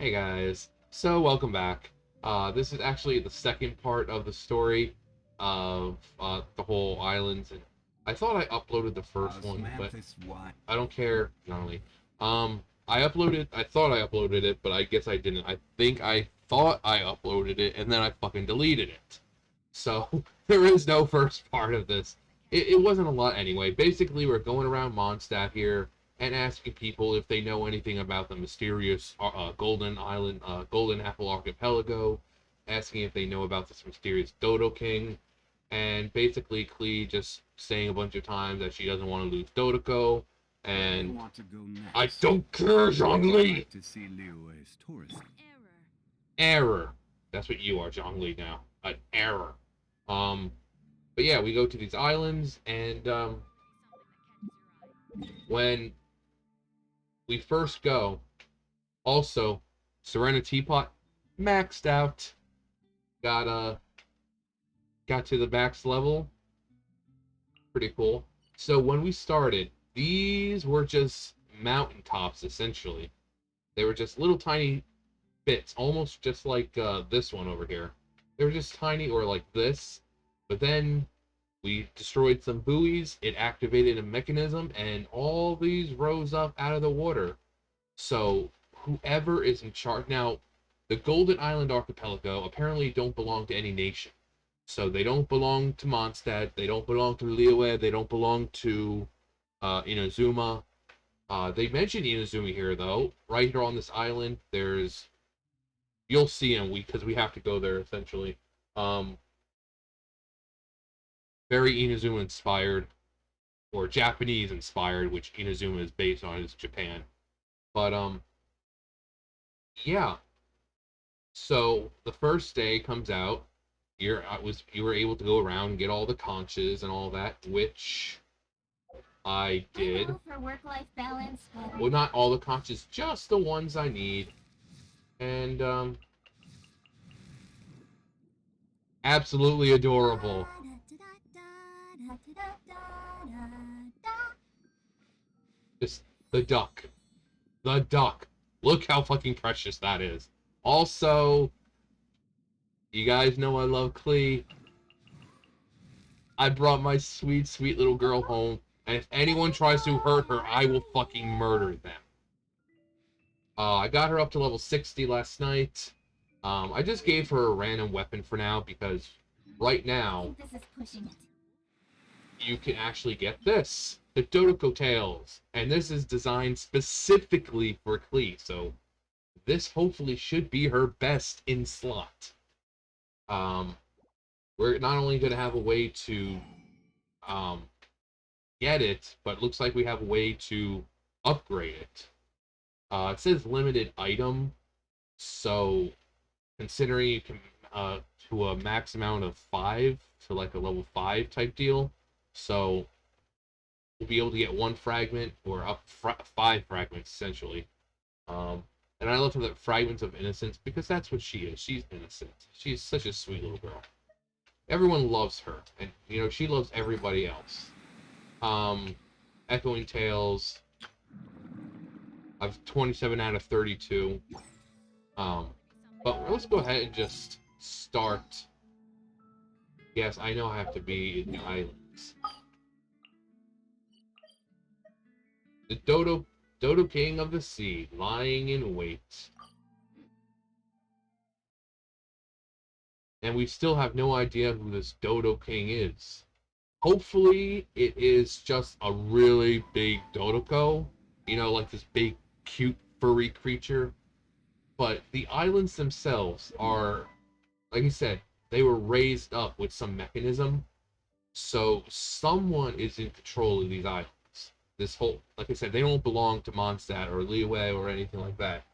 Hey guys, so welcome back. This is actually the second part of the story of the whole islands, and I thought I uploaded the first one, but Osmanthus why? I don't care, Johnny. I thought I uploaded it, but I guess I didn't. I think I thought I uploaded it, and then I fucking deleted it. So, there is no first part of this. It wasn't a lot anyway. Basically, we're going around Mondstadt here, and asking people if they know anything about the mysterious Golden Island, Golden Apple Archipelago, asking if they know about this mysterious Dodo-king, and basically Klee just saying a bunch of times that she doesn't want to lose Dodoko, Where do you and want to go I next? don't care, I'd Zhongli! like to see Liyue's tourism. Error. That's what you are, Zhongli, now. An error. Um, but yeah, we go to these islands, and when we first go, also, Serena Teapot maxed out. Got got to the max level. Pretty cool. So when we started, these were just mountaintops essentially. They were just little tiny bits, almost just like this one over here. They were just tiny, or like this. But then we destroyed some buoys. It activated a mechanism, and all these rose up out of the water. So whoever is in charge now, the Golden Island Archipelago apparently don't belong to any nation. So they don't belong to Mondstadt. They don't belong to Liyue. They don't belong to Inazuma. They mentioned Inazuma here though. Right here on this island, there's you'll see him because we have to go there essentially. Um, Very Inazuma inspired or Japanese inspired, which Inazuma is based on is Japan. But yeah, so the first day comes out. You were able to go around and get all the conches and all that, which I I did. know for work-life balance, but Well, not all the conches, just the ones I need. And absolutely adorable. Just the duck. The duck. Look how fucking precious that is. Also, you guys know I love Klee. I brought my sweet, sweet little girl home, and if anyone tries to hurt her, I will fucking murder them. I got her up to level 60 last night. I just gave her a random weapon for now because right I now think this is pushing it. you can actually get this, the Dodo Tails, and this is designed specifically for Klee. So this hopefully should be her best in slot. Um, we're not only going to have a way to um, get it, but it looks like we have a way to upgrade it. It says limited item, so considering you can to a max amount of 5 to like a level 5 type deal, so we'll be able to get one fragment or up 5 fragments essentially. Um, and I love her that fragments of innocence because that's what she is. She's innocent. She's such a sweet little girl. Everyone loves her, and she loves everybody else. Um, Echoing Tales. I've 27 out of 32. Um, but let's go ahead and just start. Yes, I know I have to be in the islands. The Dodo-king of the sea, lying in wait. And we still have no idea who this Dodo-king is. Hopefully, it is just a really big Dodoko. Like this big, cute, furry creature. But the islands themselves are, like I said, they were raised up with some mechanism. So someone is in control of these islands. This whole, like I said, they don't belong to Mondstadt or Liyue or anything like that.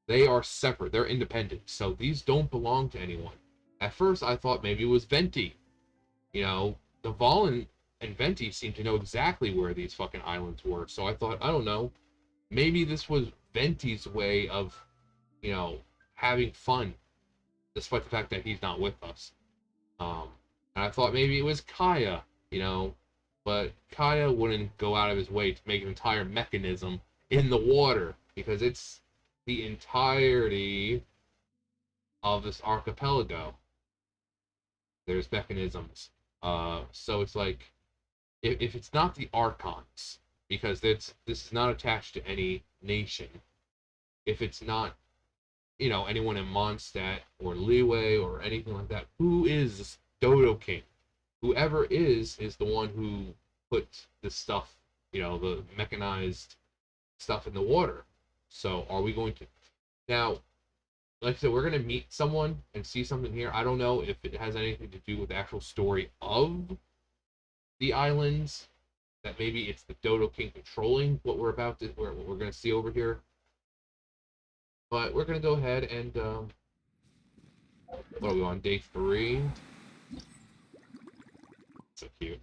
They are separate. They're independent. So these don't belong to anyone. At first, I thought maybe it was Venti. The Valen and Venti seem to know exactly where these fucking islands were. So I thought, I don't know, maybe this was Venti's way of, you know, having fun, despite the fact that he's not with us. Um, and I thought maybe it was Kaya, but Kaya wouldn't go out of his way to make an entire mechanism in the water because it's the entirety of this archipelago. There's mechanisms. So it's like, if it's not the Archons, because this is not attached to any nation. If it's not, anyone in Mondstadt or Liyue or anything like that, who is Dodo-king? Whoever is the one who put the stuff, the mechanized stuff in the water. So are we going to now? Like I said, we're gonna meet someone and see something here. I don't know if it has anything to do with the actual story of the islands. That maybe it's the Dodo-king controlling what what we're gonna see over here. But we're gonna go ahead and what are we on, day 3? So cute.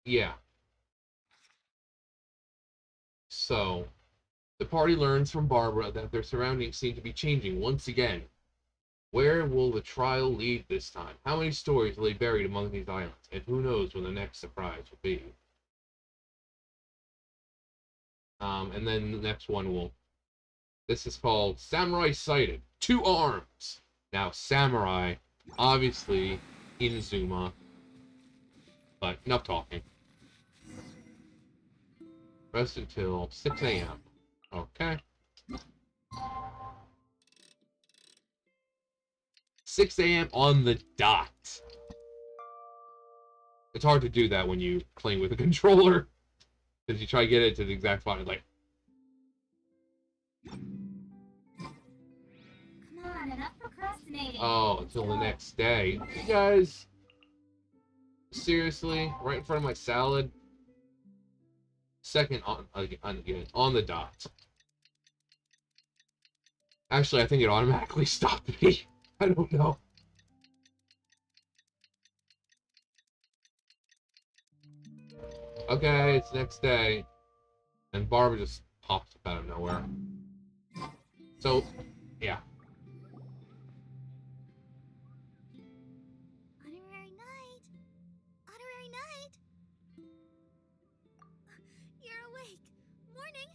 Yeah. So the party learns from Barbara that their surroundings seem to be changing once again. Where will the trial lead this time? How many stories lay buried among these islands? And who knows when the next surprise will be? And then the next one will... This is called Samurai Sighted. 2 arms! Now, Samurai, obviously, Inazuma. But enough talking. Rest until 6 a.m. Okay. 6 a.m. on the dot. It's hard to do that when you playing with a controller. Because you try to get it to the exact spot and like... Come on, enough procrastinating. Oh, until the next day. You guys... Seriously? Right in front of my salad? Second on the dot. Actually, I think it automatically stopped me. I don't know. Okay, it's next day. And Barbara just pops up out of nowhere. So, yeah. Honorary night. Honorary night. You're awake. Morning.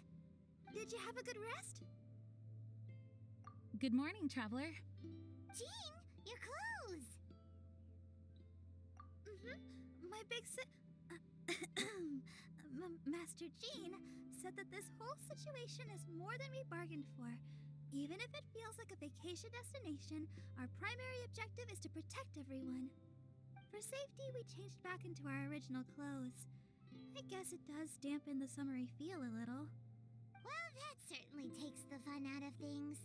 Did you have a good rest? Good morning, traveler. Jean, your clothes. My big Master Jean said that this whole situation is more than we bargained for. Even if it feels like a vacation destination, our primary objective is to protect everyone. For safety, we changed back into our original clothes. I guess it does dampen the summery feel a little. Well, that certainly takes the fun out of things.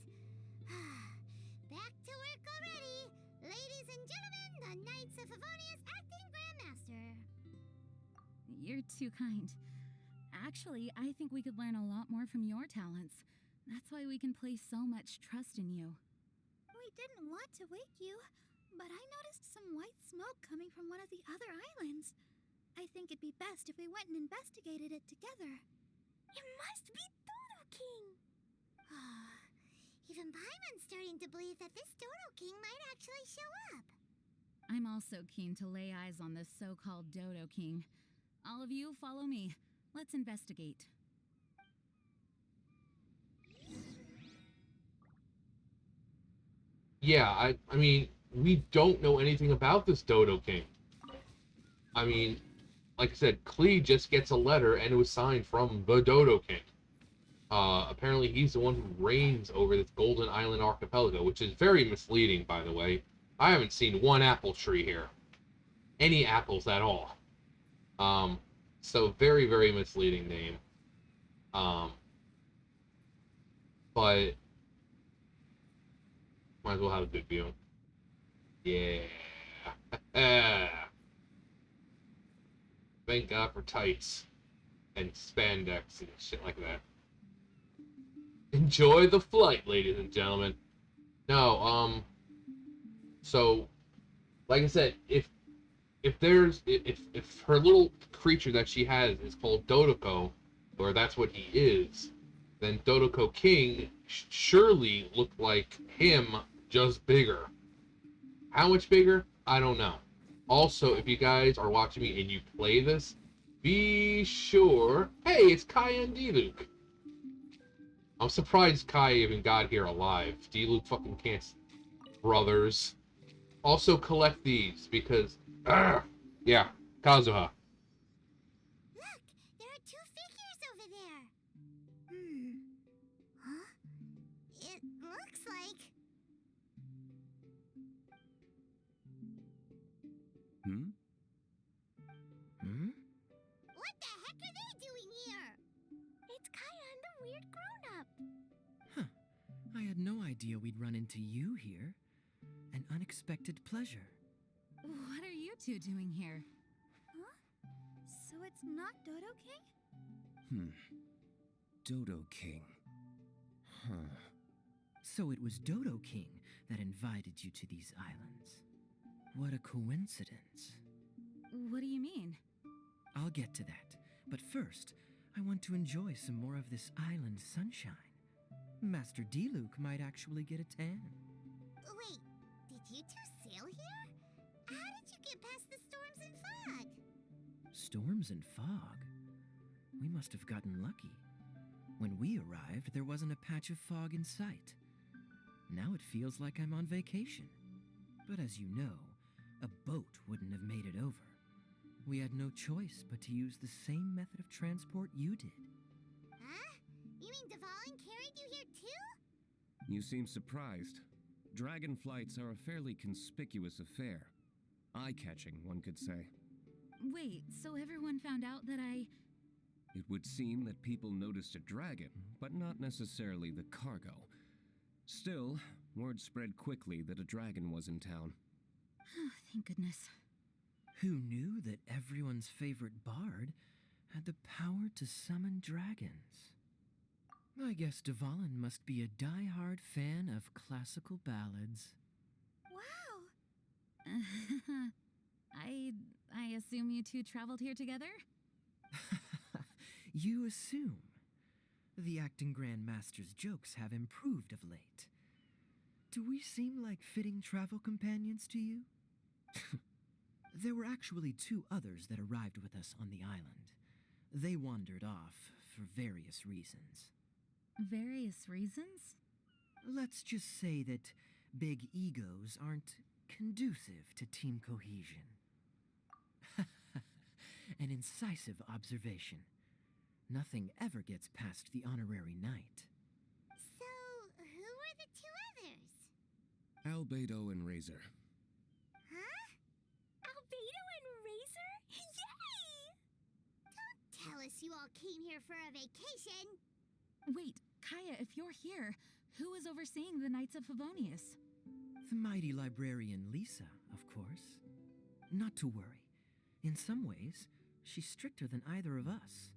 Back to work already! Ladies and gentlemen, the Knights of Favonius Acting Grandmaster! You're too kind. Actually, I think we could learn a lot more from your talents. That's why we can place so much trust in you. We didn't want to wake you, but I noticed some white smoke coming from one of the other islands. I think it'd be best if we went and investigated it together. It must be Dodo-king! Even Paimon's starting to believe that this Dodo-king might actually show up. I'm also keen to lay eyes on this so-called Dodo-king. All of you, follow me. Let's investigate. Yeah, I mean, we don't know anything about this Dodo-king. I mean, like I said, Klee just gets a letter and it was signed from the Dodo-king. Apparently he's the one who reigns over this Golden Island archipelago, which is very misleading, by the way. I haven't seen one apple tree here. Any apples at all. So very, very misleading name. But might as well have a good view. Yeah. Thank God for tights and spandex and shit like that. Enjoy the flight, ladies and gentlemen. No, so, like I said, if her little creature that she has is called Dodoko, or that's what he is, then Dodo-king surely looked like him, just bigger. How much bigger? I don't know. Also, if you guys are watching me and you play this, be sure... Hey, Hey, it's Kaya and Diluc. I'm surprised Kaya even got here alive. Diluc fucking can't. Brothers. Also collect these, because... yeah, Kazuha. Look, there are two figures over there. Huh? It looks like... Hmm? Hmm? What the heck are they doing here? It's Kaya and the weird grown-up. Huh. I had no idea we'd run into you here. An unexpected pleasure. What are you two doing here? Huh? So it's not Dodo-king? Dodo-king. Huh. So it was Dodo-king that invited you to these islands. What a coincidence. What do you mean? I'll get to that. But first, I want to enjoy some more of this island sunshine. Master Diluc might actually get a tan. Wait, did you two sail here? How did you get past the storms and fog? Storms and fog? We must have gotten lucky. When we arrived, there wasn't a patch of fog in sight. Now it feels like I'm on vacation. But as you know, a boat wouldn't have made it over. We had no choice but to use the same method of transport you did. Huh? You mean Dvalin carried you here too? You seem surprised. Dragon flights are a fairly conspicuous affair. Eye-catching, one could say. Wait, so everyone found out that I... It would seem that people noticed a dragon, but not necessarily the cargo. Still, word spread quickly that a dragon was in town. Thank goodness. Who knew that everyone's favorite bard had the power to summon dragons? I guess Dvalin must be a die-hard fan of classical ballads. Wow! I assume you two traveled here together? You assume. The acting Grand Master's jokes have improved of late. Do we seem like fitting travel companions to you? There were actually two others that arrived with us on the island. They wandered off for various reasons. Various reasons? Let's just say that big egos aren't conducive to team cohesion. An incisive observation. Nothing ever gets past the honorary knight. So, who were the two others? Albedo and Razor. Huh? Albedo and Razor? Yay! Don't tell us you all came here for a vacation. Wait, Kaya, if you're here, who is overseeing the Knights of Favonius? The mighty librarian Lisa, of course. Not to worry. In some ways, she's stricter than either of us.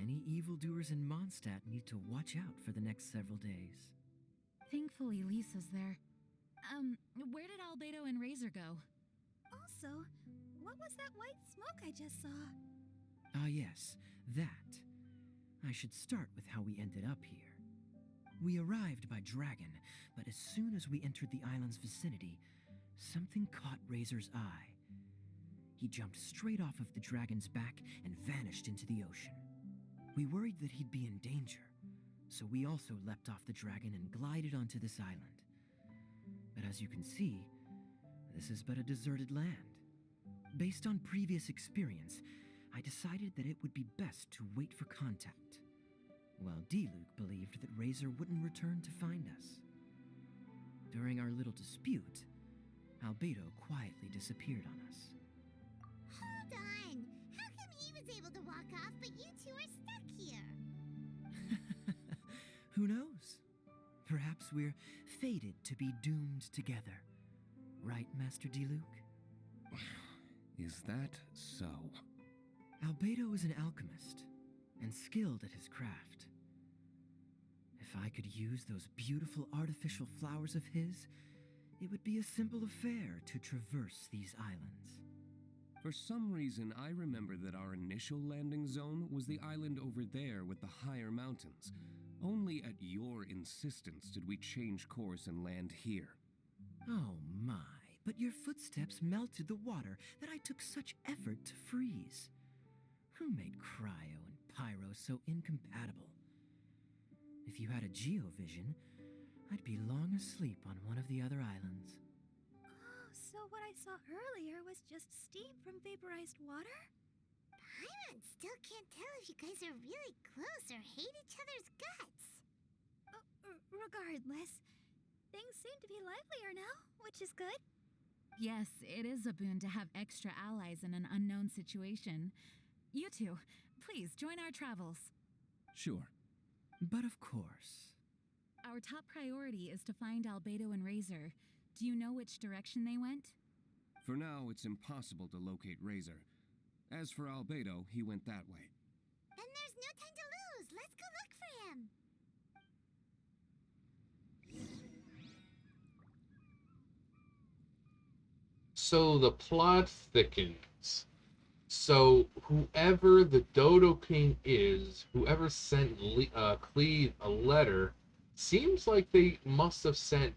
Any evildoers in Mondstadt need to watch out for the next several days. Thankfully, Lisa's there. Where did Albedo and Razor go? Also, what was that white smoke I just saw? Ah yes, that. I should start with how we ended up here. We arrived by dragon, but as soon as we entered the island's vicinity, something caught Razor's eye. He jumped straight off of the dragon's back and vanished into the ocean. We worried that he'd be in danger, so we also leapt off the dragon and glided onto this island. But as you can see, this is but a deserted land. Based on previous experience, I decided that it would be best to wait for contact, while Diluc believed that Razor wouldn't return to find us. During our little dispute, Albedo quietly disappeared on us. Hold on! How come he was able to walk off, but you two are stuck here? Who knows? Perhaps we're fated to be doomed together. Right, Master Diluc? Is that so? Albedo is an alchemist, and skilled at his craft. If I could use those beautiful artificial flowers of his, it would be a simple affair to traverse these islands. For some reason, I remember that our initial landing zone was the island over there with the higher mountains. Only at your insistence did we change course and land here. Oh my, but your footsteps melted the water that I took such effort to freeze. Who made cryo and was so incompatible. If you had a geovision, I'd be long asleep on one of the other islands. Oh, so what I saw earlier was just steam from vaporized water? Paimon still can't tell if you guys are really close or hate each other's guts. Regardless, things seem to be livelier now, which is good. Yes, it is a boon to have extra allies in an unknown situation. You two, please join our travels. Sure. But of course. Our top priority is to find Albedo and Razor. Do you know which direction they went? For now, it's impossible to locate Razor. As for Albedo, he went that way. Then there's no time to lose. Let's go look for him. So the plot thickens. So whoever the Dodo-king is, whoever sent Cleve a letter, seems like they must have sent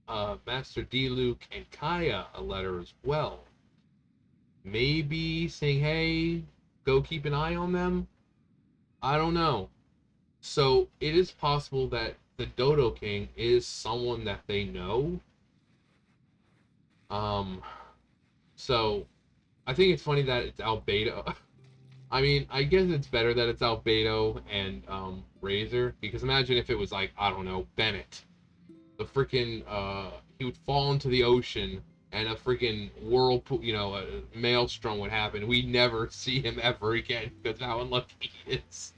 Master Diluc and Kaya a letter as well. Maybe saying, hey, go keep an eye on them? I don't know. So it is possible that the Dodo-king is someone that they know. So I think it's funny that it's Albedo. I mean, I guess it's better that it's Albedo and Razor, because imagine if it was like, I don't know, Bennett. The freaking he would fall into the ocean and a freaking whirlpool, a maelstrom would happen. We'd never see him ever again because how unlucky he is.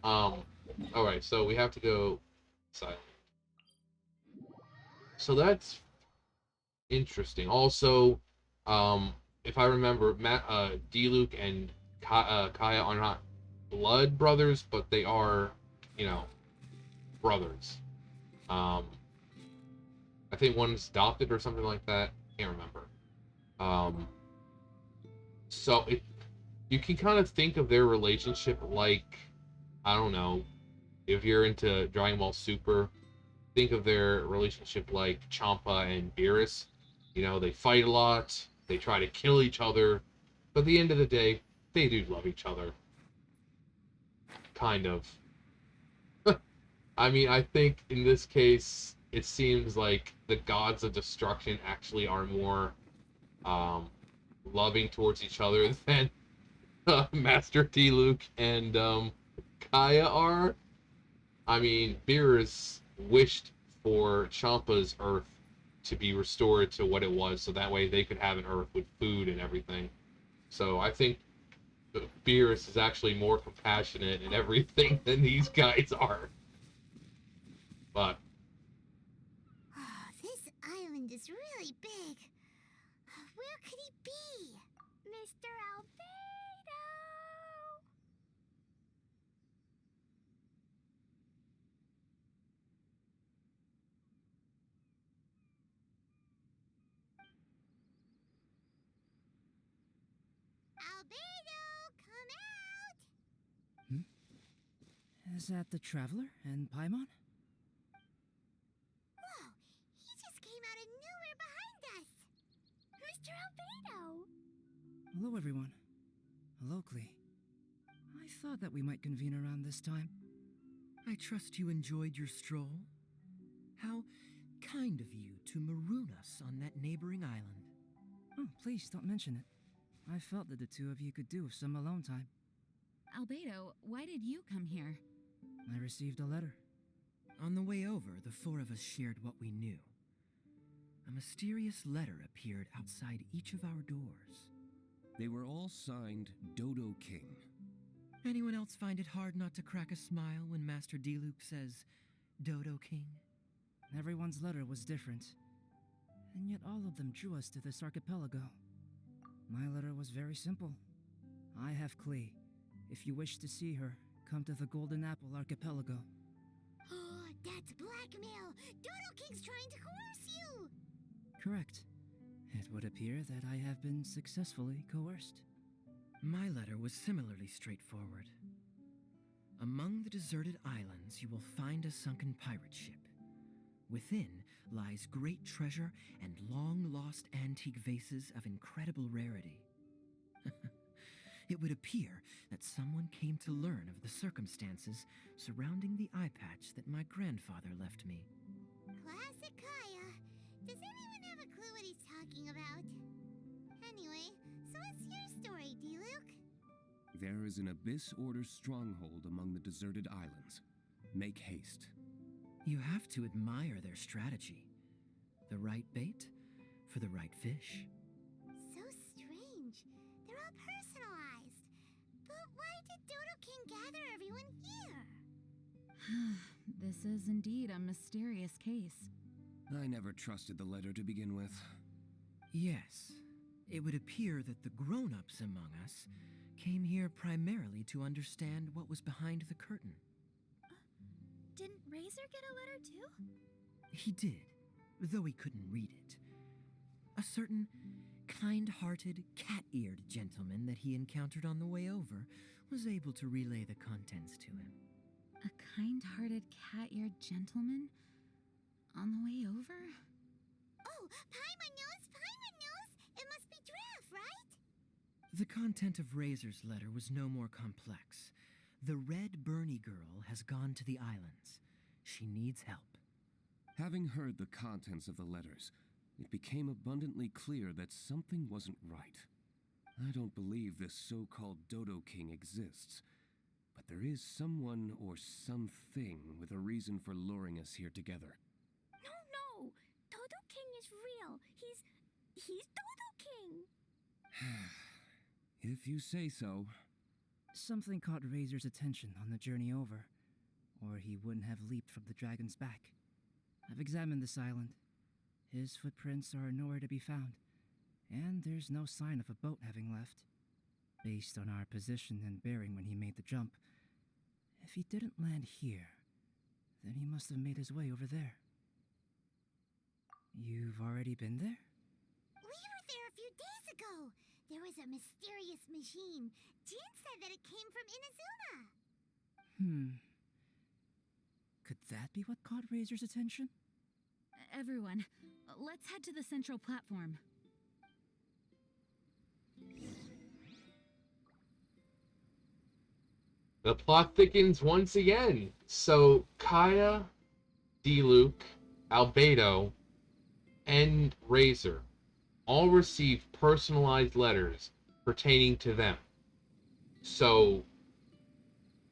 Alright, so we have to go silent. So that's interesting. Also, if I remember, Diluc and Kaya are not blood brothers, but they are, brothers. I think one's adopted or something like that. Can't remember. So you can kind of think of their relationship like, I don't know, if you're into Dragon Ball Super, think of their relationship like Champa and Beerus. They fight a lot, they try to kill each other, but at the end of the day, they do love each other. Kind of. I mean, I think in this case, it seems like the gods of destruction actually are more loving towards each other than Master Diluc and Kaya are. I mean, Beerus wished for Champa's Earth to be restored to what it was, so that way they could have an Earth with food and everything. So I think Beerus is actually more compassionate and everything than these guys are. But Oh, this island is really big. Where could he be? Mr. Albedo! Albedo, come out! Is that the Traveler and Paimon? Whoa, he just came out of nowhere behind us. Mr. Albedo! Hello, everyone. Hello, Klee. I thought that we might convene around this time. I trust you enjoyed your stroll. How kind of you to maroon us on that neighboring island. Oh, please don't mention it. I felt that the two of you could do with some alone time. Albedo, why did you come here? I received a letter. On the way over, the four of us shared what we knew. A mysterious letter appeared outside each of our doors. They were all signed Dodo-king. Anyone else find it hard not to crack a smile when Master Diluc says, Dodo-king? Everyone's letter was different, and yet all of them drew us to this archipelago. My letter was very simple. I have Klee. If you wish to see her, come to the Golden Apple Archipelago. Oh, that's blackmail! Dodo-king's trying to coerce you! Correct. It would appear that I have been successfully coerced. My letter was similarly straightforward. Among the deserted islands, you will find a sunken pirate ship. Within lies great treasure and long-lost antique vases of incredible rarity. it would appear that someone came to learn of the circumstances surrounding the eye patch that my grandfather left me. Classic Kaya. Does anyone have a clue what he's talking about? Anyway, so what's your story, D-Luke? There is an Abyss Order stronghold among the deserted islands. Make haste. You have to admire their strategy. The right bait for the right fish. So strange. They're all personalized. But why did Dodo-king gather everyone here? This is indeed a mysterious case. I never trusted the letter to begin with. Yes, it would appear that the grown-ups among us came here primarily to understand what was behind the curtain. Didn't Razor get a letter too? He did, though he couldn't read it. A certain kind-hearted, cat-eared gentleman that he encountered on the way over was able to relay the contents to him. A kind-hearted, cat-eared gentleman? On the way over? Oh, Paimon knows! Paimon knows! It must be Draft, right? The content of Razor's letter was no more complex. The Red Bernie girl has gone to the islands. She needs help. Having heard the contents of the letters, it became abundantly clear that something wasn't right. I don't believe this so-called Dodo-king exists, but there is someone or something with a reason for luring us here together. No! Dodo-king is real. He's Dodo-king! If you say so. Something caught Razor's attention on the journey over, or he wouldn't have leaped from the dragon's back. I've examined this island. His footprints are nowhere to be found, and there's no sign of a boat having left. Based on our position and bearing when he made the jump, if he didn't land here, then he must have made his way over there. You've already been there? We were there a few days ago. There was a mysterious machine. Jin said that it came from Inazuma. Could that be what caught Razor's attention? Everyone, let's head to the central platform. The plot thickens once again. So Kaya, D-Luke, Albedo, and Razor all receive personalized letters pertaining to them. So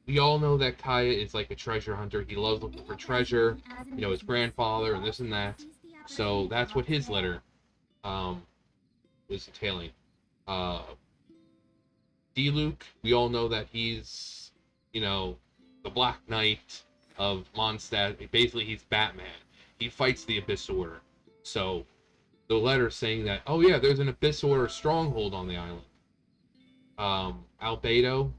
we all know that Kaya is like a treasure hunter. He loves looking for treasure, you know, his grandfather and this and that. So that's what his letter was entailing. D-Luke, we all know that he's, you know, the Black Knight of Mondstadt. Basically, he's Batman. He fights the Abyss Order. So the letter saying that, oh yeah, there's an Abyss Order stronghold on the island. Albedo,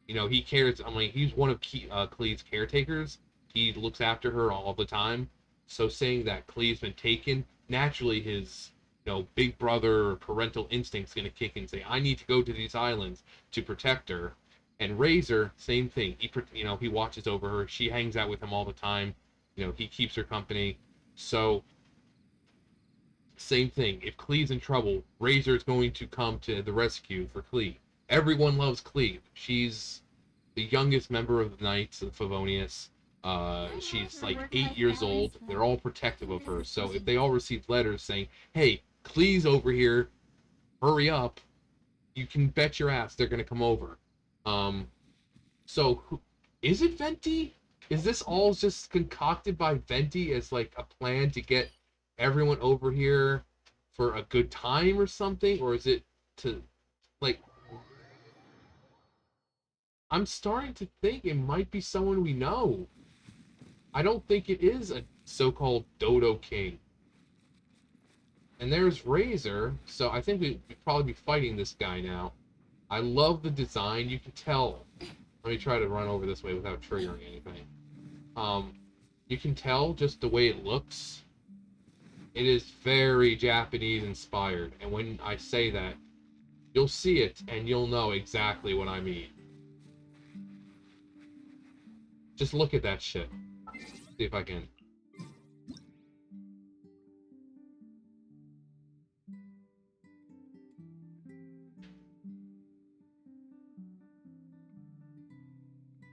you know, he cares. I mean, he's one of Klee's caretakers. He looks after her all the time. So saying that Klee's been taken, naturally his, you know, big brother parental instinct's going to kick in and say, I need to go to these islands to protect her. And Razor, same thing. He watches over her. She hangs out with him all the time. You know, he keeps her company. So, same thing. If Klee's in trouble, Razor's going to come to the rescue for Klee. Everyone loves Klee. She's the youngest member of the Knights of Favonius. She's like 8 years old. They're all protective of her. So if they all receive letters saying, hey, Klee's over here, hurry up, you can bet your ass they're going to come over. Is it Venti? Is this all just concocted by Venti as like a plan to get everyone over here for a good time or something? Or is it to, like, I'm starting to think it might be someone we know. I don't think it is a so-called Dodo-king. And there's Razor, so I think we'd probably be fighting this guy now. I love the design. You can tell. Let me try to run over this way without triggering anything. You can tell just the way it looks. It is very Japanese inspired. And when I say that, you'll see it and you'll know exactly what I mean. Just look at that shit. See if I can.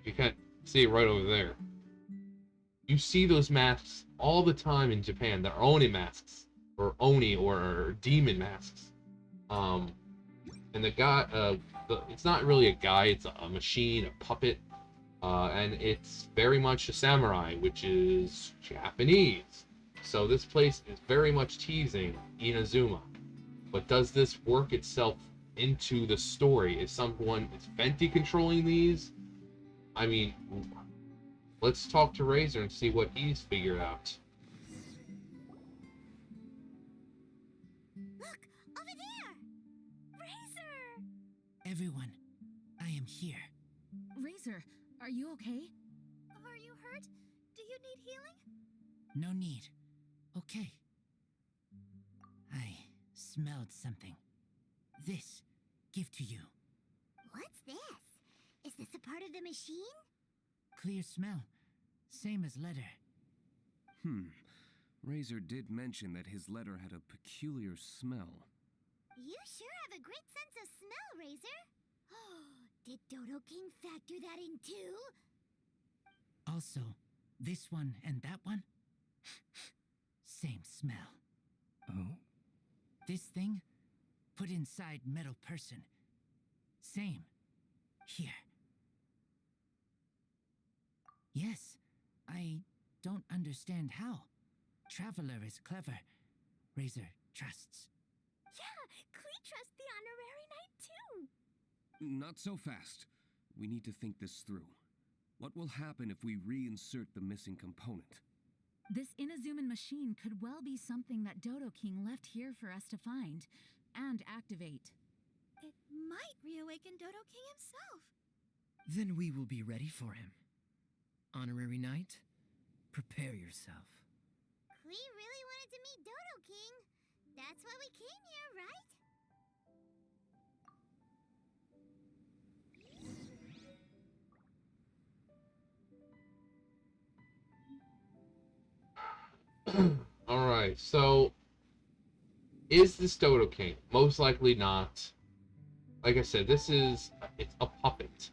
You can't see it right over there. You see those masks all the time in Japan. They're Oni masks, or Oni, or demon masks. And the guy, it's not really a guy. It's a machine, a puppet, and it's very much a samurai, which is Japanese. So this place is very much teasing Inazuma. But does this work itself into the story? Is Venti controlling these? I mean, let's talk to Razor and see what he's figured out. Look, over there! Razor! Everyone, I am here. Razor, are you okay? Are you hurt? Do you need healing? No need. Okay. I smelled something. This, give to you. What's this? Is this a part of the machine? Clear smell. Same as letter. Razor did mention that his letter had a peculiar smell. You sure have a great sense of smell, Razor. Did Dodo-king factor that in too? Also, this one and that one? Same smell. Oh? This thing? Put inside metal person. Same. Here. Yes, I don't understand how. Traveler is clever. Razor trusts. Yeah, Klee trusts the honorary knight too. Not so fast. We need to think this through. What will happen if we reinsert the missing component? This Inazuman machine could well be something that Dodo-king left here for us to find and activate. It might reawaken Dodo-king himself. Then we will be ready for him. Honorary knight, prepare yourself. Klee really wanted to meet Dodo-king. That's why we came here, right? Alright, so is this Dodo-king? Most likely not. Like I said, it's a puppet.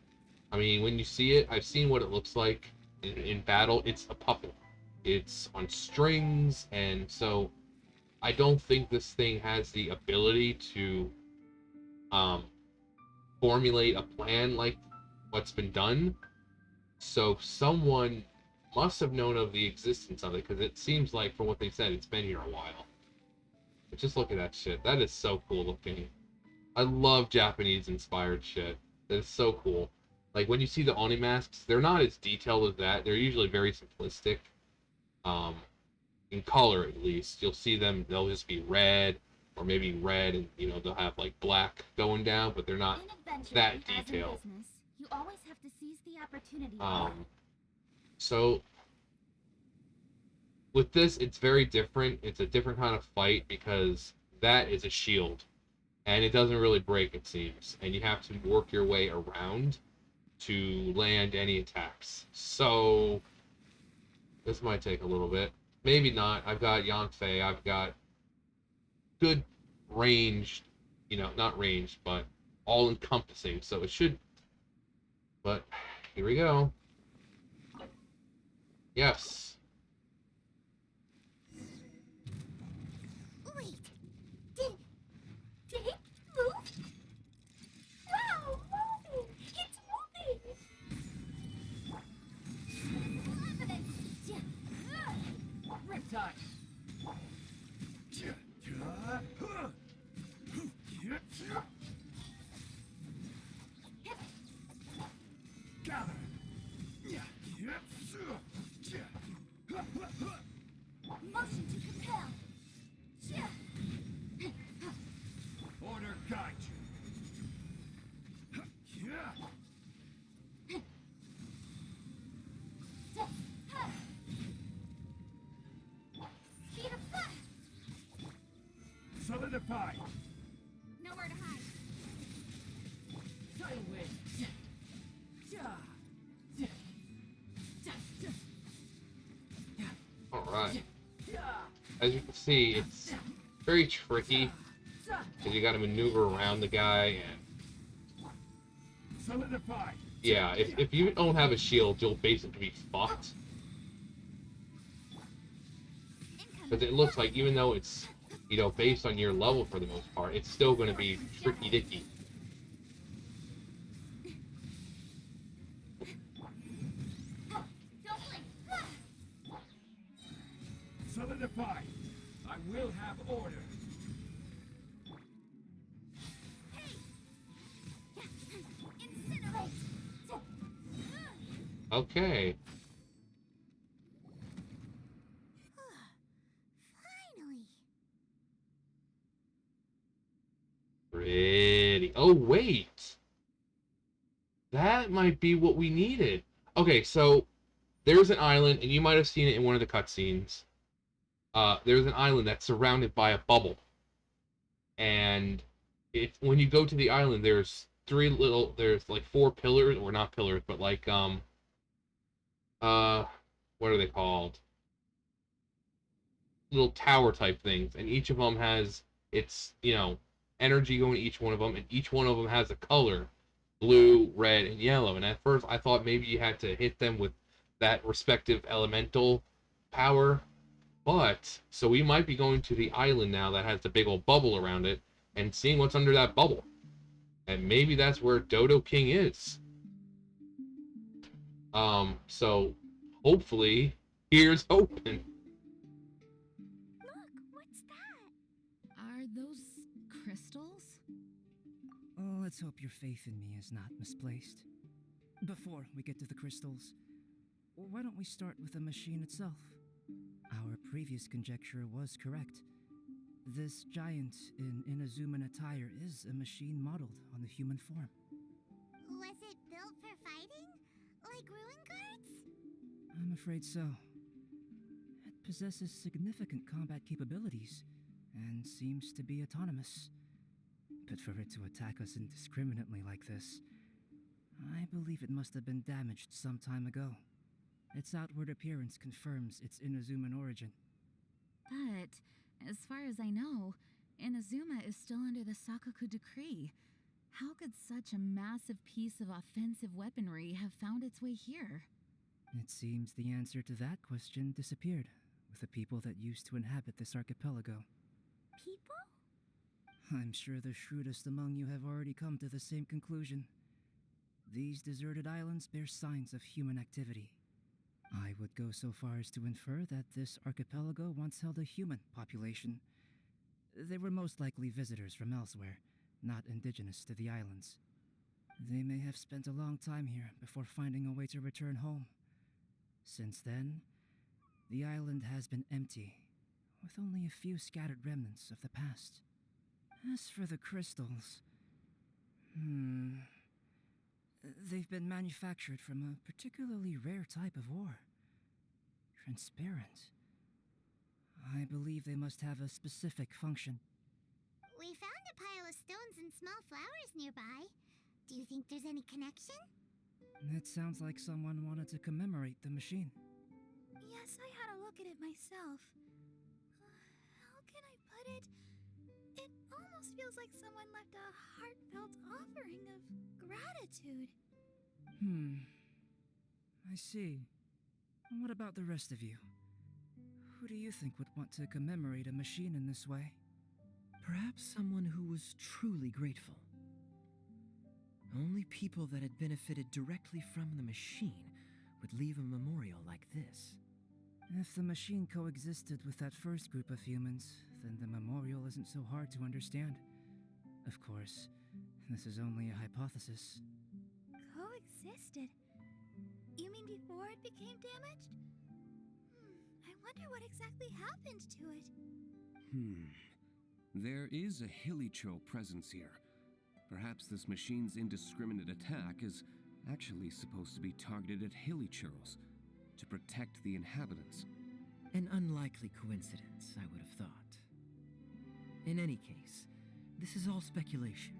I mean, when you see it, I've seen what it looks like in battle. It's a puppet. It's on strings, and so I don't think this thing has the ability to formulate a plan like what's been done. So someone must have known of the existence of it, because it seems like, from what they said, it's been here a while. But just look at that shit. That is so cool looking. I love Japanese-inspired shit. That is so cool. Like, when you see the Oni masks, they're not as detailed as that. They're usually very simplistic. In color, at least. You'll see them, they'll just be red, or maybe red, and, you know, they'll have, like, black going down, but they're not that detailed. Business, you always have to seize the opportunity. So, with this, it's very different. It's a different kind of fight, because that is a shield. And it doesn't really break, it seems. And you have to work your way around to land any attacks. So, this might take a little bit. Maybe not. I've got Yanfei. I've got good ranged, you know, not ranged, but all-encompassing. So it should... But, here we go. Yes. Wait, did it move? Wow, moving! It's moving! Riptide! Gather! Motion to compel. Order guide you. Speed of flash. Solidify. Nowhere to hide. Tidal wave. Alright. As you can see, it's very tricky, because you gotta maneuver around the guy, and Solidify. Yeah, if you don't have a shield, you'll basically be fucked. Because it looks like even though it's, you know, based on your level for the most part, it's still going to be tricky dicky. Solidify! I will have order! Okay. Finally. Pretty. Oh, wait. That might be what we needed. Okay, so there's an island, and you might have seen it in one of the cutscenes. There's an island that's surrounded by a bubble. And when you go to the island, there's like four pillars, or not pillars, but like, what are they called? Little tower type things, and each of them has its, you know, energy going to each one of them, and each one of them has a color: blue, red, and yellow. And at first I thought maybe you had to hit them with that respective elemental power, but so we might be going to the island now that has the big old bubble around it and seeing what's under that bubble, and maybe that's where Dodo-king is. So hopefully here's hoping. Look, what's that? Are those crystals? Oh, let's hope your faith in me is not misplaced. Before we get to the crystals, why don't we start with the machine itself? Our previous conjecture was correct. This giant in Inazuman attire is a machine modeled on the human form. Was it built for fighting? Like ruin guards? I'm afraid so. It possesses significant combat capabilities and seems to be autonomous. But for it to attack us indiscriminately like this, I believe it must have been damaged some time ago. Its outward appearance confirms its Inazuman origin. But, as far as I know, Inazuma is still under the Sakaku decree. How could such a massive piece of offensive weaponry have found its way here? It seems the answer to that question disappeared with the people that used to inhabit this archipelago. People? I'm sure the shrewdest among you have already come to the same conclusion. These deserted islands bear signs of human activity. I would go so far as to infer that this archipelago once held a human population. They were most likely visitors from elsewhere, not indigenous to the islands. They may have spent a long time here before finding a way to return home. Since then, the island has been empty, with only a few scattered remnants of the past. As for the crystals, they've been manufactured from a particularly rare type of ore. Transparent. I believe they must have a specific function. We found a pile of stones and small flowers nearby. Do you think there's any connection? It sounds like someone wanted to commemorate the machine. Yes, I had a look at it myself. How can I put it? It almost feels like someone left a heartfelt offering of gratitude. I see. What about the rest of you? Who do you think would want to commemorate a machine in this way? Perhaps someone who was truly grateful. Only people that had benefited directly from the machine would leave a memorial like this. If the machine coexisted with that first group of humans, then the memorial isn't so hard to understand. Of course, this is only a hypothesis. Coexisted? You mean before it became damaged? I wonder what exactly happened to it. There is a Hilicho presence here. Perhaps this machine's indiscriminate attack is actually supposed to be targeted at Hilichos to protect the inhabitants. An unlikely coincidence, I would have thought. In any case, this is all speculation.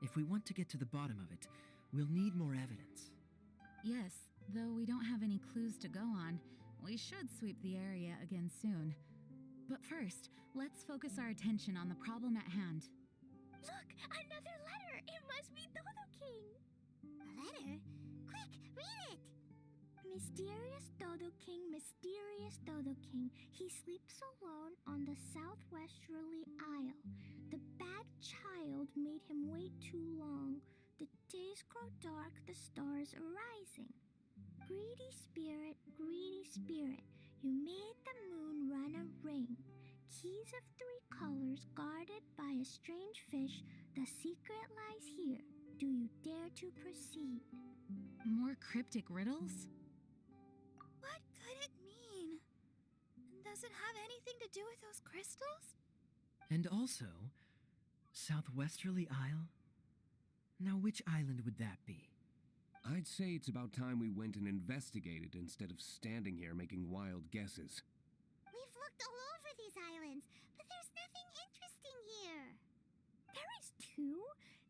If we want to get to the bottom of it, we'll need more evidence. Yes, though we don't have any clues to go on, we should sweep the area again soon. But first, let's focus our attention on the problem at hand. Look, another letter! It must be Dodo-king! A letter? Read it! Mysterious Dodo-king. He sleeps alone on the southwesterly isle. The bad child made him wait too long. The days grow dark, the stars are rising. Greedy spirit, you made the moon run a ring. Keys of 3 colors guarded by a strange fish. The secret lies here. Do you dare to proceed? More cryptic riddles? What could it mean? Does it have anything to do with those crystals? And also, Southwesterly Isle? Now, which island would that be? I'd say it's about time we went and investigated instead of standing here making wild guesses. We've looked all over these islands, but there's nothing interesting here. There is too.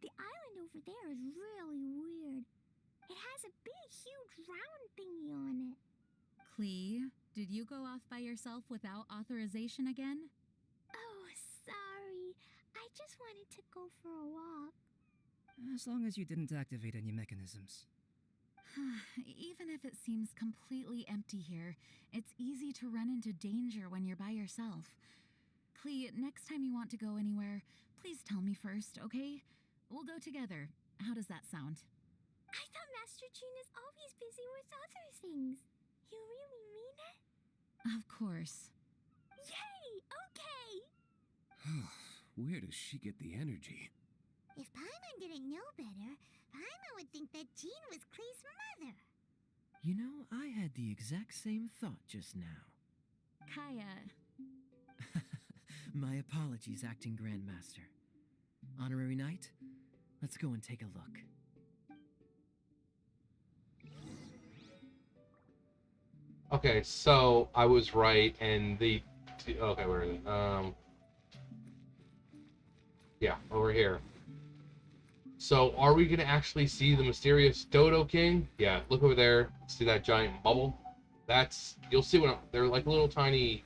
The island over there is really weird. It has a big, huge round thingy on it. Clee, did you go off by yourself without authorization again? Oh, sorry. I just wanted to go for a walk. As long as you didn't activate any mechanisms. Even if it seems completely empty here, it's easy to run into danger when you're by yourself. Clee, next time you want to go anywhere, please tell me first, okay? We'll go together. How does that sound? I thought Master Jean is always busy with other things. You really mean it? Of course. Yay! Okay! Where does she get the energy? If Paimon didn't know better, Paimon would think that Jean was Clee's mother. You know, I had the exact same thought just now. Kaya. My apologies, Acting Grandmaster. Honorary Knight, let's go and take a look. Okay, so I was right, and the... Okay, where is it? Yeah, over here. So, are we going to actually see the mysterious Dodo-king? Yeah, look over there. See that giant bubble? That's... You'll see when... They're like little tiny...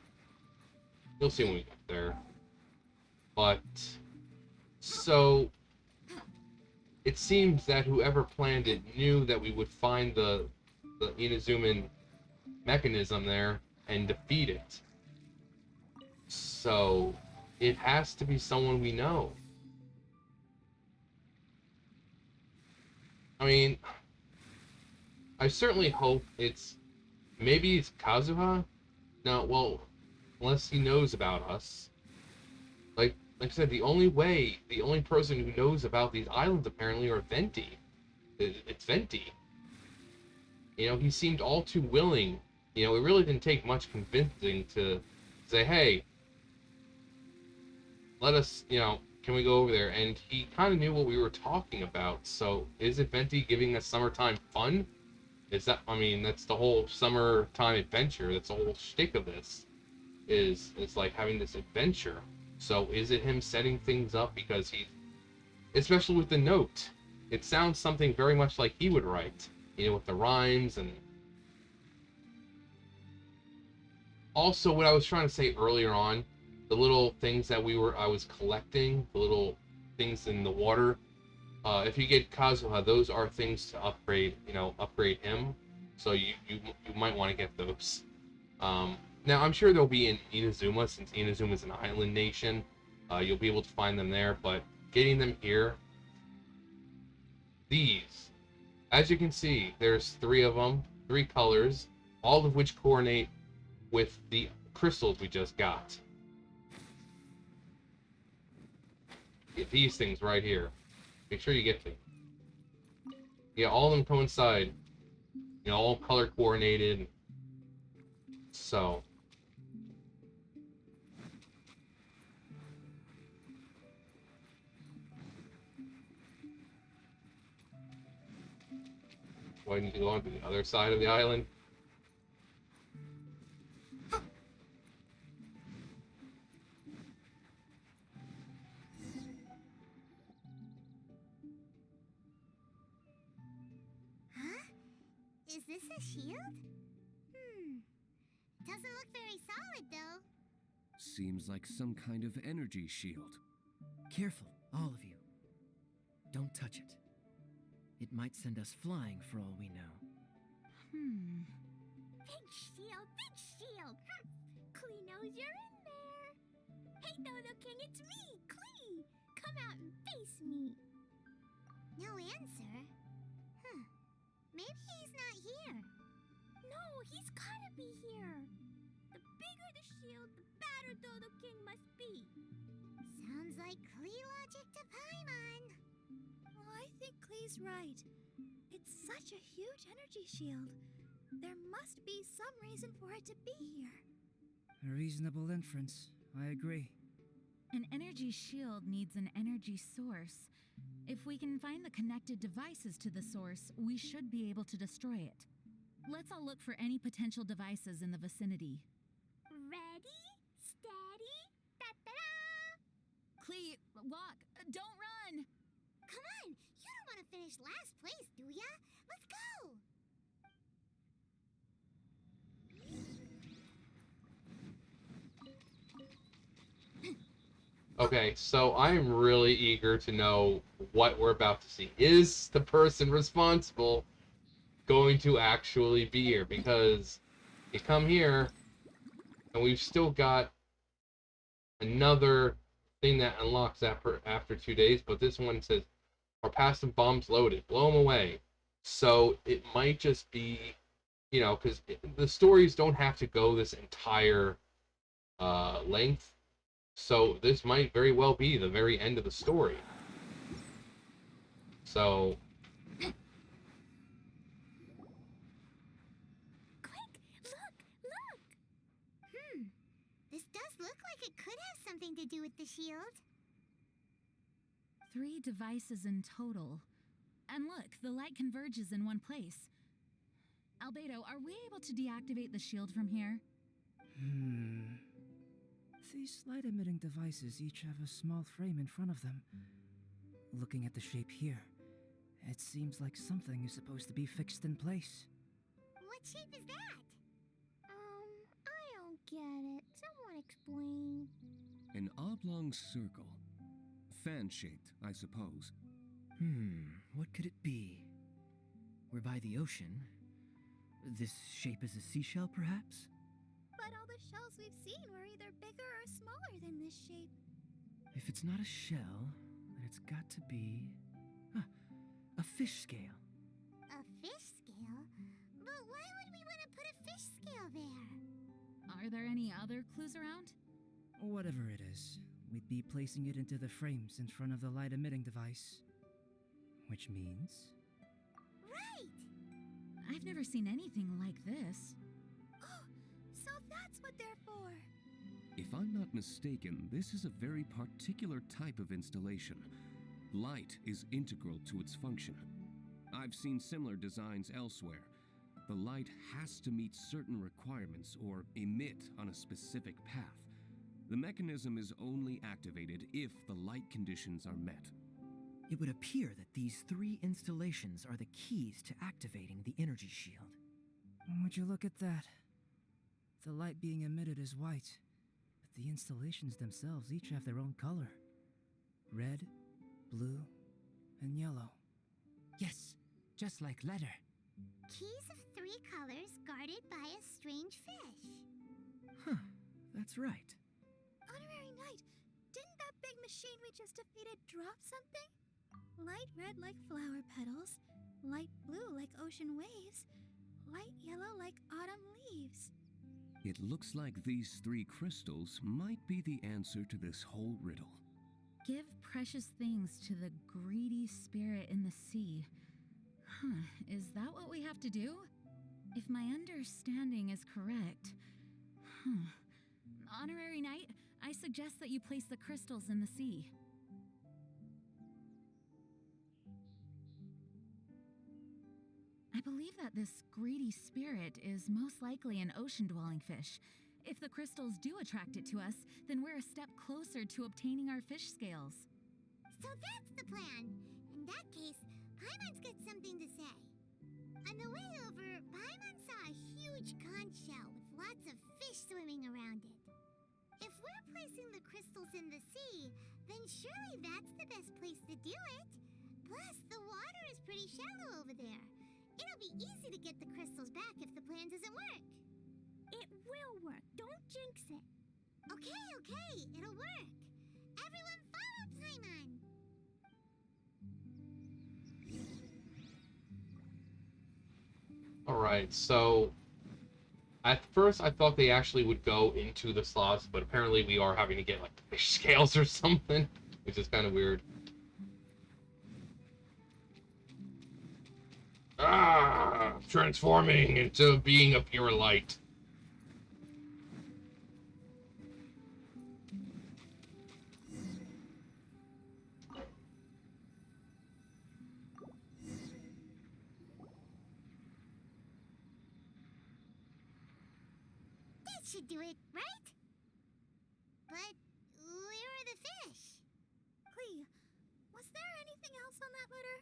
You'll see when we get there. But... So... It seems that whoever planned it knew that we would find the Inazuman mechanism there and defeat it. So... It has to be someone we know. I mean, I certainly hope it's... Maybe it's Kazuha? No, well, unless he knows about us. Like I said, the only person who knows about these islands apparently are Venti. It's Venti. You know, he seemed all too willing. You know, it really didn't take much convincing to say, hey, let us, you know, can we go over there? And he kind of knew what we were talking about. So, is it Venti giving us summertime fun? Is that, I mean, that's the whole summertime adventure. That's the whole shtick of this. It's like having this adventure. So, is it him setting things up because he, especially with the note, it sounds something very much like he would write. You know, with the rhymes and... Also, what I was trying to say earlier on, the little things that I was collecting, the little things in the water. If you get Kazuha, those are things to upgrade, you know, upgrade him. So you might want to get those. Now I'm sure they'll be in Inazuma, since Inazuma is an island nation. You'll be able to find them there, but getting them here, these, as you can see, there's 3 of them, 3 colors, all of which coordinate with the crystals we just got. Get these things right here. Make sure you get them. Yeah, all of them coincide. You know, all color coordinated. So. Do I need to go on to the other side of the island? Is this a shield? Doesn't look very solid, though. Seems like some kind of energy shield. Careful, all of you. Don't touch it. It might send us flying for all we know. shield, big shield. Klee knows you're in there. Hey, Dodo-king, it's me, Klee. Come out and face me. No answer? Huh. Maybe he's not here. No, he's gotta be here. The bigger the shield, the badder Dodo-king must be. Sounds like Klee logic to Paimon. Well, I think Klee's right. It's such a huge energy shield. There must be some reason for it to be here. A reasonable inference. I agree. An energy shield needs an energy source. If we can find the connected devices to the source, we should be able to destroy it. Let's all look for any potential devices in the vicinity. Ready, steady, da-da-da! Klee, walk! Don't run! Come on, you don't want to finish last place, do ya? Let's go! Okay, so I'm really eager to know what we're about to see. Is the person responsible going to actually be here? Because you come here, and we've still got another thing that unlocks after 2 days, but this one says, our passive bombs loaded, blow them away. So it might just be, because the stories don't have to go this entire length. So this might very well be the very end of the story. So... Quick, look! This does look like it could have something to do with the shield. 3 devices in total. And look, the light converges in one place. Albedo, are we able to deactivate the shield from here? These light-emitting devices each have a small frame in front of them. Looking at the shape here, it seems like something is supposed to be fixed in place. What shape is that? I don't get it. Someone explain. An oblong circle. Fan-shaped, I suppose. What could it be? We're by the ocean. This shape is a seashell, perhaps? But all the shells we've seen were either bigger or smaller than this shape. If it's not a shell, then it's got to be... a fish scale. A fish scale? But why would we want to put a fish scale there? Are there any other clues around? Whatever it is, we'd be placing it into the frames in front of the light-emitting device. Which means... Right! I've never seen anything like this. Oh, so that's what they're for. If I'm not mistaken, this is a very particular type of installation. Light is integral to its function. I've seen similar designs elsewhere. The light has to meet certain requirements or emit on a specific path. The mechanism is only activated if the light conditions are met. It would appear that these 3 installations are the keys to activating the energy shield. Would you look at that? The light being emitted is white, but the installations themselves each have their own color. Red, blue, and yellow. Yes, just like letter. Keys of 3 colors guarded by a strange fish. Huh, that's right. Honorary Knight, didn't that big machine we just defeated drop something? Light red like flower petals, light blue like ocean waves, light yellow like autumn leaves. It looks like these 3 crystals might be the answer to this whole riddle. Give precious things to the greedy spirit in the sea. Is that what we have to do? If my understanding is correct... Honorary Knight, I suggest that you place the crystals in the sea. I believe that this greedy spirit is most likely an ocean-dwelling fish. If the crystals do attract it to us, then we're a step closer to obtaining our fish scales. So that's the plan. In that case, Paimon's got something to say. On the way over, Paimon saw a huge conch shell with lots of fish swimming around it. If we're placing the crystals in the sea, then surely that's the best place to do it. Plus, the water is pretty shallow over there. It'll be easy to get the crystals back if the plan doesn't work. It will work. Don't jinx it. Okay, it'll work. Everyone follow Paimon. Alright, so at first I thought they actually would go into the slots, but apparently we are having to get like fish scales or something, which is kind of weird. Ah, transforming into being a pure light. That should do it, right? But where are the fish? Clee, was there anything else on that letter?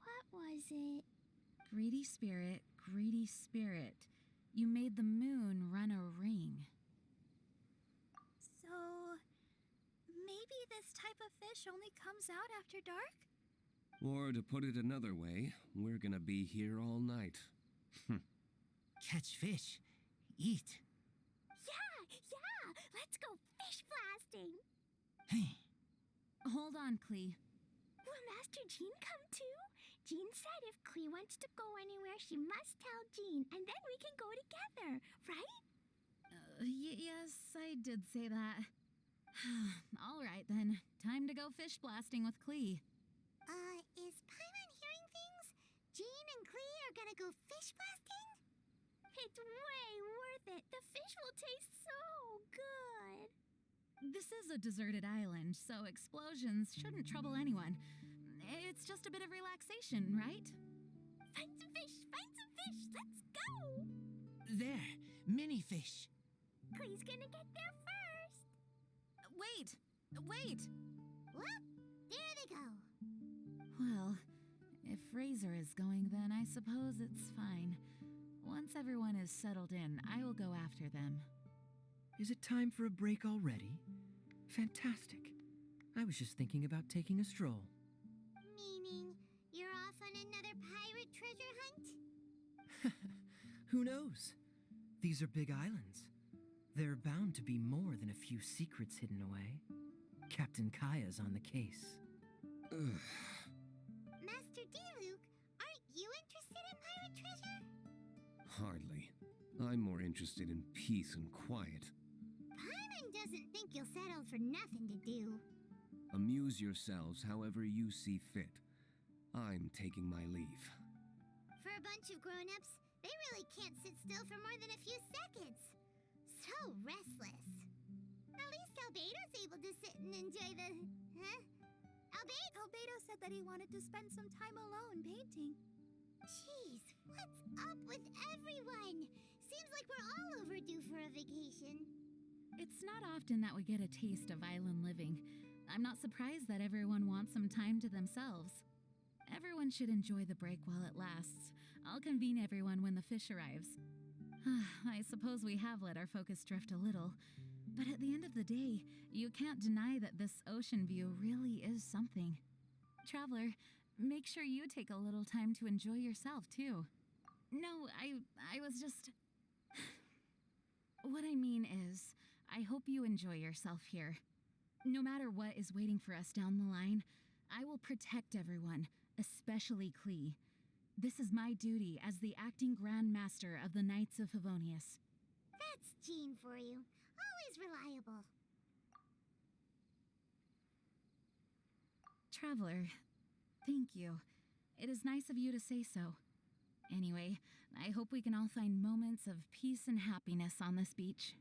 What was it? Greedy spirit, greedy spirit. You made the moon run a ring. So, maybe this type of fish only comes out after dark? Or to put it another way, we're gonna be here all night. Catch fish. Eat. Yeah, let's go fish blasting. Hey, Hold on, Clee. Will Master Jean come too? Jean said if Clee wants to go anywhere, she must tell Jean, and then we can go together, right? Yes, I did say that. All right then, time to go fish blasting with Clee. Is Paimon hearing things? Jean and Clee are gonna go fish blasting? It's way worth it. The fish will taste so good. This is a deserted island, so explosions shouldn't trouble anyone. It's just a bit of relaxation, right? Find some fish! Let's go! there. Mini fish. Clee's gonna get there first. Wait! Whoop! There they go. Well, if Razor is going, then I suppose it's fine. Once everyone is settled in, I will go after them. Is it time for a break already? Fantastic. I was just thinking about taking a stroll. Meaning, you're off on another pirate treasure hunt? Who knows? These are big islands. There are bound to be more than a few secrets hidden away. Captain Kaya's on the case. Master D-Luke, aren't you interested in pirate treasure? Hardly. I'm more interested in peace and quiet. Paimon doesn't think you'll settle for nothing to do. Amuse yourselves however you see fit. I'm taking my leave. For a bunch of grown-ups, they really can't sit still for more than a few seconds. So restless. At least Albedo's able to sit and enjoy the... Huh? Albedo said that he wanted to spend some time alone painting. Jeez, what's up with everyone? Seems like we're all overdue for a vacation. It's not often that we get a taste of island living. I'm not surprised that everyone wants some time to themselves. Everyone should enjoy the break while it lasts. I'll convene everyone when the fish arrives. I suppose we have let our focus drift a little. But at the end of the day, you can't deny that this ocean view really is something. Traveler, make sure you take a little time to enjoy yourself, too. No, I was just... What I mean is, I hope you enjoy yourself here. No matter what is waiting for us down the line, I will protect everyone, especially Clee. This is my duty as the acting Grand Master of the Knights of Favonius. That's Jean for you. Always reliable. Traveler, thank you. It is nice of you to say so. Anyway, I hope we can all find moments of peace and happiness on this beach.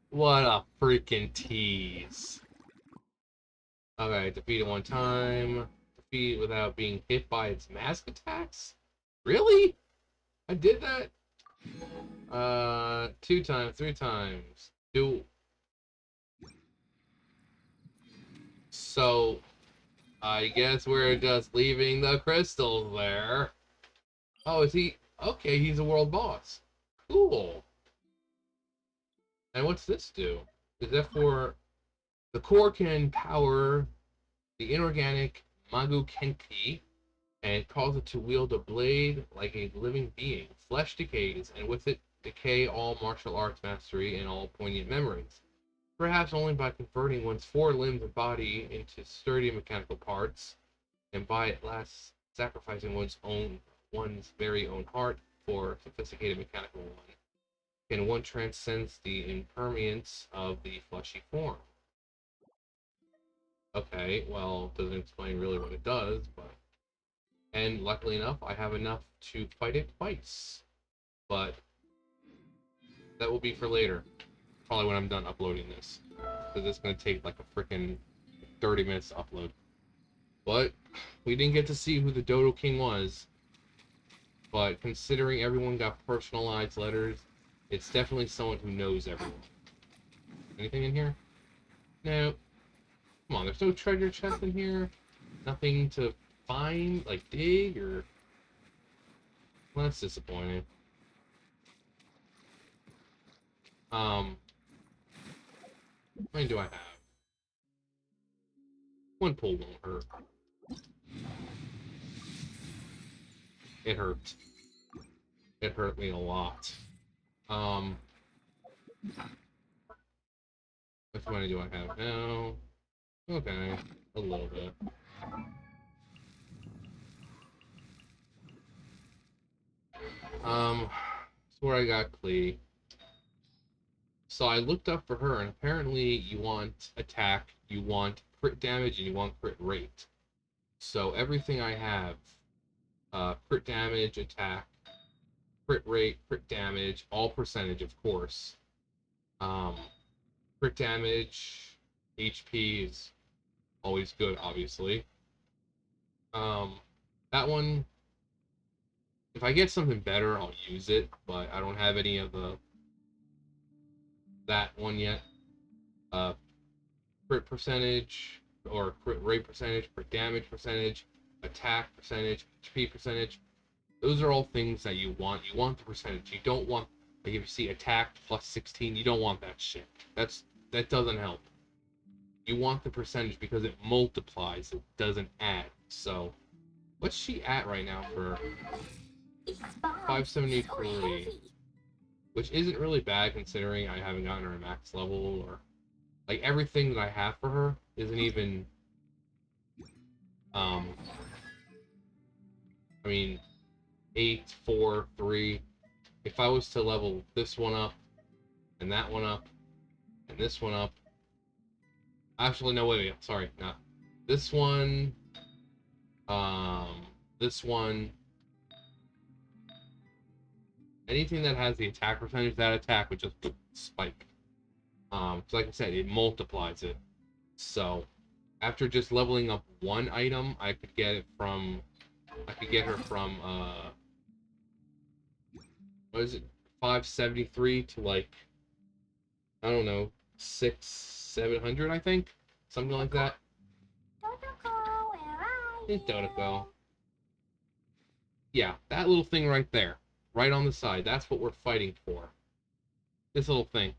What a freaking tease. Okay, defeat it one time. Defeat without being hit by its mask attacks? Really? I did that? 2 times, 3 times. So, I guess we're just leaving the crystals there. Oh, is he? Okay, he's a world boss. Cool. And what's this do? Is that for... The core can power the inorganic Magu-kenki and cause it to wield a blade like a living being. Flesh decays, and with it decay all martial arts mastery and all poignant memories. Perhaps only by converting one's four limbs and body into sturdy mechanical parts, and by at last sacrificing one's very own heart for a sophisticated mechanical one, can one transcend the impermanence of the fleshy form. Okay, well, doesn't explain really what it does, but and luckily enough, I have enough to fight it twice. But that will be for later. Probably when I'm done uploading this. Because it's going to take like a freaking 30 minutes to upload. But we didn't get to see who the Dodo-king was. But considering everyone got personalized letters, it's definitely someone who knows everyone. Anything in here? No. Come on, there's no treasure chest in here? Nothing to find, like dig, or... Well, that's disappointing. How many do I have? One pull won't hurt. It hurt. It hurt me a lot. How much money do I have now? Okay, a little bit. That's where I got Klee. So I looked up for her, and apparently you want attack, you want crit damage, and you want crit rate. So everything I have, crit damage, attack, crit rate, crit damage, all percentage, of course. Crit damage, HP is always good, obviously. That one, if I get something better, I'll use it, but I don't have any of that one yet. Crit percentage, or crit rate percentage, crit damage percentage, attack percentage, HP percentage. Those are all things that you want. You want the percentage. You don't want, like if you see attack plus 16, you don't want that shit. That doesn't help. You want the percentage because it multiplies, it doesn't add. So, what's she at right now for 573? Which isn't really bad considering I haven't gotten her a max level, or like everything that I have for her isn't even I mean 8, 4, 3. If I was to level this one up and that one up and this one up, actually no, wait, sorry, not this one, this one, anything that has the attack percentage, that attack would just spike. So like I said, it multiplies it. So after just leveling up one item, I could get her from what is it, 573 to like, I don't know, 700, I think, something like that. Dodo-ko, where are you? It's Dodo-ko. Yeah, that little thing right there, right on the side. That's what we're fighting for. This little thing.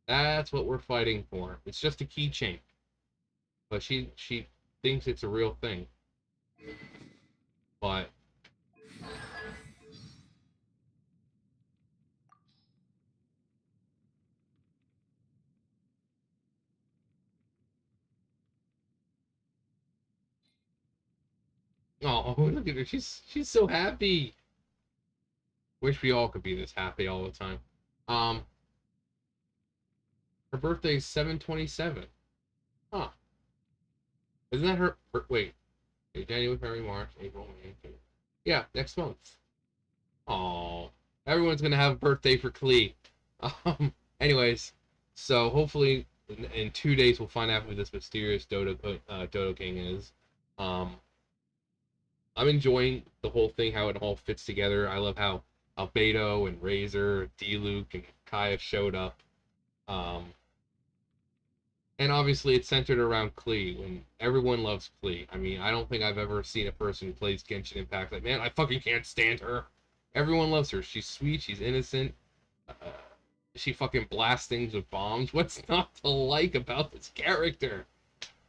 That's what we're fighting for. It's just a keychain, but she thinks it's a real thing. But oh, look at her. She's so happy. Wish we all could be this happy all the time. Her birthday is 7/27. Huh. Isn't that her? Wait. January, February, March, April, May, June. Yeah, next month. Oh, everyone's gonna have a birthday for Klee. Anyways, so hopefully in 2 days we'll find out who this mysterious Dodo-king is. I'm enjoying the whole thing, how it all fits together. I love how Albedo and Razor, D-Luke, and Kaya showed up. And obviously it's centered around Klee, when everyone loves Klee. I mean, I don't think I've ever seen a person who plays Genshin Impact like, man, I fucking can't stand her. Everyone loves her. She's sweet, she's innocent. she fucking blasts things with bombs. What's not to like about this character?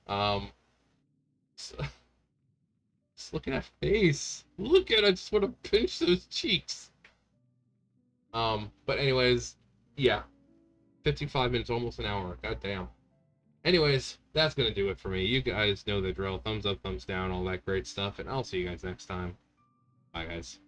So, just look at that face. Look at it. I just want to pinch those cheeks. But anyways, yeah. 55 minutes, almost an hour. God damn. Anyways, that's gonna do it for me. You guys know the drill. Thumbs up, thumbs down, all that great stuff. And I'll see you guys next time. Bye, guys.